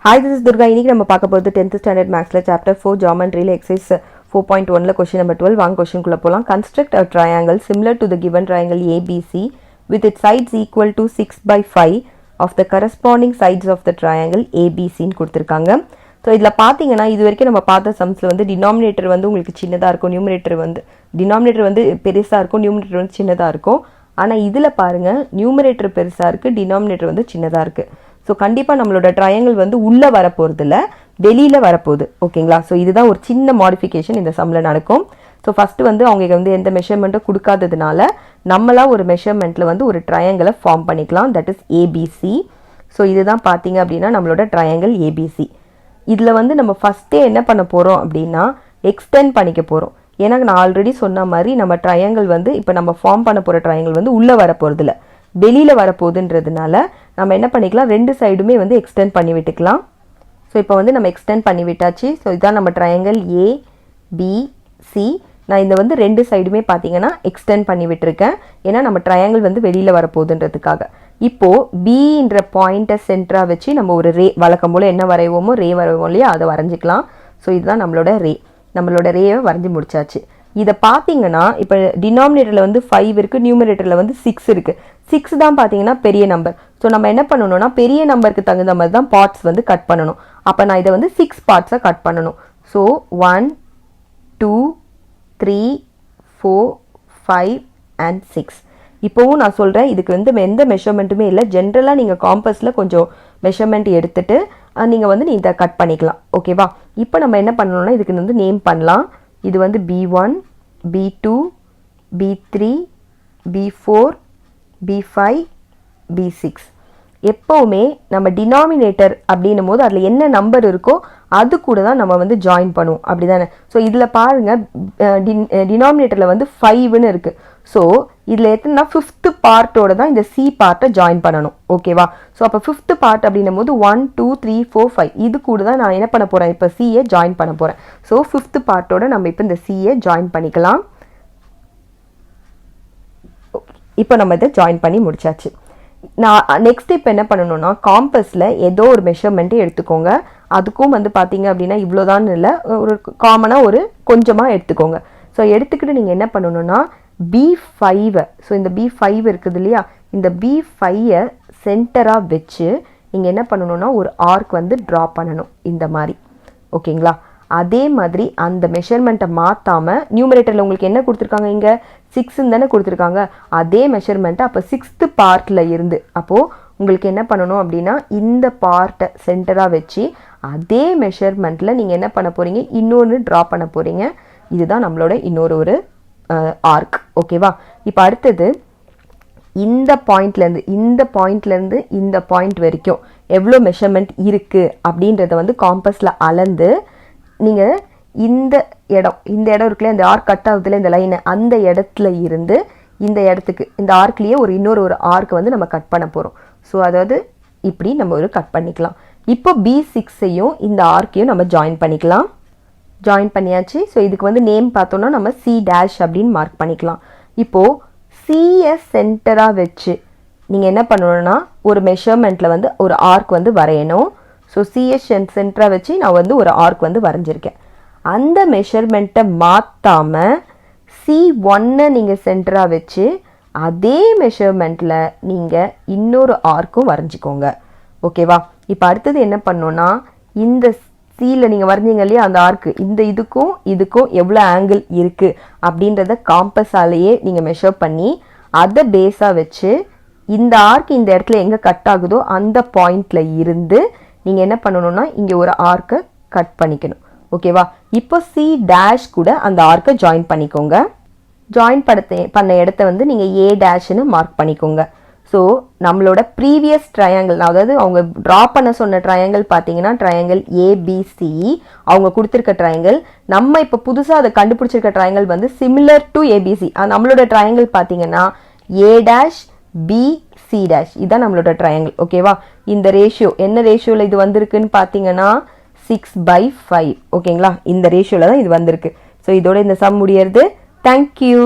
Hi, this is Durga. இன்னைக்கு நம்ம பார்க்க போறது 10th standard mathsல chapter 4 geometryல exercise 4.1ல question number 12 வாங்க question குள்ள போலாம். Construct a triangle similar to the given triangle ABC with its sides equal to 6/5 of the corresponding sides of the triangle ABC ன்னு கொடுத்திருக்காங்க. So இதுல பாத்தீங்கன்னா இது வரைக்கும் நம்ம பார்த்த sumsல வந்து denominator வந்து உங்களுக்கு சின்னதா இருக்கும், denominator வந்து பெருசா இருக்கும், numerator வந்து சின்னதா இருக்கும். ஆனா இதுல பாருங்க numerator பெருசா இருக்கு, denominator வந்து சின்னதா இருக்கு. ஸோ கண்டிப்பாக நம்மளோட ட்ரையாங்கிள் வந்து உள்ளே வரப்போகிறது இல்லை, வெளியில் வரப்போகுது. ஓகேங்களா? ஸோ இதுதான் ஒரு சின்ன மாடிஃபிகேஷன் இந்த சம்மில் நடக்கும். ஸோ ஃபஸ்ட்டு வந்து அவங்க வந்து எந்த மெஷர்மெண்ட்டும் கொடுக்காததுனால நம்மளாக ஒரு மெஷர்மெண்ட்டில் வந்து ஒரு ட்ரையாங்கிளை ஃபார்ம் பண்ணிக்கலாம், தட் இஸ் ஏபிசி. ஸோ இதுதான் பார்த்தீங்க அப்படின்னா நம்மளோட ட்ரையாங்கிள் ஏபிசி. இதில் வந்து நம்ம ஃபஸ்ட்டே என்ன பண்ண போகிறோம் அப்படின்னா எக்ஸ்டெண்ட் பண்ணிக்க போகிறோம். ஏன்னா நான் ஆல்ரெடி சொன்ன மாதிரி நம்ம ட்ரையாங்கிள் வந்து இப்போ நம்ம ஃபார்ம் பண்ண போகிற ட்ரையாங்கிள் வந்து உள்ளே வரப்போகிறது இல்லை, வெளியில் வரப்போகுதுன்றதுனால நம்ம என்ன பண்ணிக்கலாம், ரெண்டு சைடுமே வந்து எக்ஸ்டெண்ட் பண்ணி விட்டுக்கலாம். ஸோ இப்போ வந்து நம்ம எக்ஸ்டெண்ட் பண்ணி விட்டாச்சு. ஸோ இதுதான் நம்ம ட்ரையாங்கிள் ஏபிசி. நான் இந்த வந்து ரெண்டு சைடுமே பார்த்தீங்கன்னா எக்ஸ்டெண்ட் பண்ணி விட்டுருக்கேன், ஏன்னா நம்ம ட்ரையாங்கிள் வந்து வெளியில் வரப்போகுதுன்றதுக்காக. இப்போது பின்ற பாயிண்ட்டை சென்டராக வச்சு நம்ம ஒரு ரே வழக்கம் போல் என்ன வரைவோமோ ரே வரைவோம் இல்லையா, அதை வரைஞ்சிக்கலாம். ஸோ இதுதான் நம்மளோட ரேவை வரைஞ்சி முடிச்சாச்சு. இதை பார்த்தீங்கன்னா இப்போ டினாமினேட்டரில் வந்து 5 இருக்குது, நியூமரேட்டரில் வந்து 6 இருக்குது. 6 தான் பார்த்தீங்கன்னா பெரிய நம்பர். ஸோ நம்ம என்ன பண்ணணும்னா பெரிய நம்பருக்கு தகுந்த மாதிரி தான் பார்ட்ஸ் வந்து கட் பண்ணணும். அப்போ நான் இதை வந்து 6 பார்ட்ஸாக கட் பண்ணணும். So 1 2 3 4 5 and 6. இப்போவும் நான் சொல்கிறேன், இதுக்கு வந்து எந்த மெஷர்மெண்ட்டுமே இல்லை. ஜென்ரலாக நீங்கள் காம்பஸில் கொஞ்சம் மெஷர்மெண்ட் எடுத்துகிட்டு நீங்கள் வந்து இதை கட் பண்ணிக்கலாம். ஓகேவா? இப்போ நம்ம என்ன பண்ணணும்னா இதுக்கு வந்து நேம் பண்ணலாம். இது வந்து B1 B2 B3 B4 B5 B6. எப்போவுமே நம்ம டினாமினேட்டர் அப்படின்னும் போது அதில் என்ன நம்பர் இருக்கோ அது கூட தான் நம்ம வந்து ஜாயின் பண்ணுவோம், அப்படி தானே? ஸோ இதில் பாருங்கள் டினாமினேட்டரில் வந்து 5ன்னு இருக்குது. ஸோ இதில் எத்தனைனா 5th பார்ட்டோட தான் இந்த சி பார்ட்டை ஜாயின் பண்ணணும். ஓகேவா? ஸோ அப்போ 5th பார்ட் அப்படின்னும் போது 1 2 3 4 5 இது கூட தான் நான் என்ன பண்ண போகிறேன், இப்போ சியை ஜாயின் பண்ண போகிறேன். ஸோ 5th பார்ட்டோட நம்ம இப்போ இந்த சியை ஜாயின் பண்ணிக்கலாம். இப்போ நம்ம இதை ஜாயின் பண்ணி முடிச்சாச்சு. நான் நெக்ஸ்ட் இப்போ என்ன பண்ணணும்னா காம்பஸில் ஏதோ ஒரு மெஷர்மெண்ட்டை எடுத்துக்கோங்க. அதுக்கும் வந்து பார்த்தீங்க அப்படின்னா இவ்வளோதான் இல்லை, ஒரு காமனாக ஒரு கொஞ்சமாக எடுத்துக்கோங்க. ஸோ எடுத்துக்கிட்டு நீங்கள் என்ன பண்ணணும்னா B5, ஸோ இந்த B5 இருக்குது இல்லையா, இந்த B5 சென்டராக வச்சு நீங்கள் என்ன பண்ணணும்னா ஒரு ஆர்க் வந்து ட்ரா பண்ணணும் இந்த மாதிரி. ஓகேங்களா? அதே மாதிரி அந்த மெஷர்மெண்ட்டை மாற்றாமல் நியூமரேட்டரில் உங்களுக்கு என்ன கொடுத்துருக்காங்க, இங்கே 6ன்னு தானே கொடுத்துருக்காங்க, அதே மெஷர்மெண்ட்டை அப்போ 6th பார்ட்டில் இருந்து அப்போது உங்களுக்கு என்ன பண்ணணும் அப்படின்னா இந்த பார்ட்டை சென்டராக வச்சு அதே மெஷர்மெண்ட்டில் நீங்கள் என்ன பண்ண போகிறீங்க, இன்னொன்று ட்ரா பண்ண போகிறீங்க. இதுதான் நம்மளோட இன்னொரு ஆர்க். ஓகேவா? இப்போ அடுத்தது இந்த பாயிண்ட்லேருந்து இந்த பாயிண்ட் வரைக்கும் எவ்வளோ மெஷர்மெண்ட் இருக்குது அப்படின்றத வந்து காம்பஸில் அளந்து நீங்கள் இந்த இடம் இருக்குல்ல, இந்த ஆர்க் கட் ஆகுதுல இந்த லைனை, அந்த இடத்துல இருந்து இந்த இடத்துக்கு இந்த ஆர்க்லேயே இன்னொரு ஆர்க்கை வந்து நம்ம கட் பண்ண போகிறோம். ஸோ அதாவது இப்படி நம்ம ஒரு கட் பண்ணிக்கலாம். இப்போ B6ஐயும் இந்த ஆர்க்கையும் நம்ம ஜாயின் பண்ணிக்கலாம். ஜாயின் பண்ணியாச்சு. ஸோ இதுக்கு வந்து நேம் பார்த்தோன்னா நம்ம C' அப்படின்னு மார்க் பண்ணிக்கலாம். இப்போது CS சென்டராக வச்சு நீங்கள் என்ன பண்ணணும்னா ஒரு மெஷர்மெண்ட்டில் வந்து ஒரு ஆர்க் வந்து வரையணும். ஸோ CS சென்டராக வச்சு நான் வந்து ஒரு ஆர்க் வந்து வரைஞ்சிருக்கேன். அந்த மெஷர்மெண்ட்டை மாற்றாமல் C1 நீங்கள் சென்டராக வச்சு அதே மெஷர்மெண்ட்டில் நீங்கள் இன்னொரு ஆர்க்கும் வரைஞ்சிக்கோங்க. ஓகேவா? இப்போ அடுத்தது என்ன பண்ணோன்னா இந்த சியில் நீங்கள் வரைஞ்சிங்க இல்லையா அந்த ஆர்க்கு, இந்த இதுக்கும் எவ்வளோ ஆங்கிள் இருக்குது அப்படின்றத காம்பஸாலேயே நீங்கள் மெஷர் பண்ணி அதை பேஸாக வச்சு இந்த ஆர்க் இந்த இடத்துல எங்கே கட் ஆகுதோ அந்த பாயிண்டில் இருந்து நீங்கள் என்ன பண்ணணும்னா இங்கே ஒரு ஆர்க்கை கட் பண்ணிக்கணும். ஓகேவா? இப்போ C' கூட அந்த ஆர்க்கை ஜாயின் பண்ணிக்கோங்க. ஜாயின் பண்ண இடத்த வந்து நீங்கள் A' மார்க் பண்ணிக்கோங்க. ஸோ நம்மளோட ப்ரீவியஸ் ட்ரையாங்கிள், அதாவது அவங்க ட்ரா பண்ண சொன்ன ட்ரையாங்கிள் பார்த்தீங்கன்னா ட்ரையாங்கிள் ABC, அவங்க கொடுத்துருக்க ட்ரையாங்கிள். நம்ம இப்போ புதுசாக அதை கண்டுபிடிச்சிருக்க ட்ரையாங்கிள் வந்து சிமிலர் டு ABC. நம்மளோட ட்ரையாங்கிள் பார்த்தீங்கன்னா A', B, C', இதுதான் நம்மளோட ட்ரையாங்கிள். ஓகேவா? இந்த ரேஷியோ என்ன ரேஷியோவில் இது வந்திருக்குன்னு பார்த்தீங்கன்னா 6/5. ஓகேங்களா? இந்த ரேஷியோவில் தான் இது வந்திருக்கு. ஸோ இதோட இந்த சம் முடியறது. தேங்க்யூ.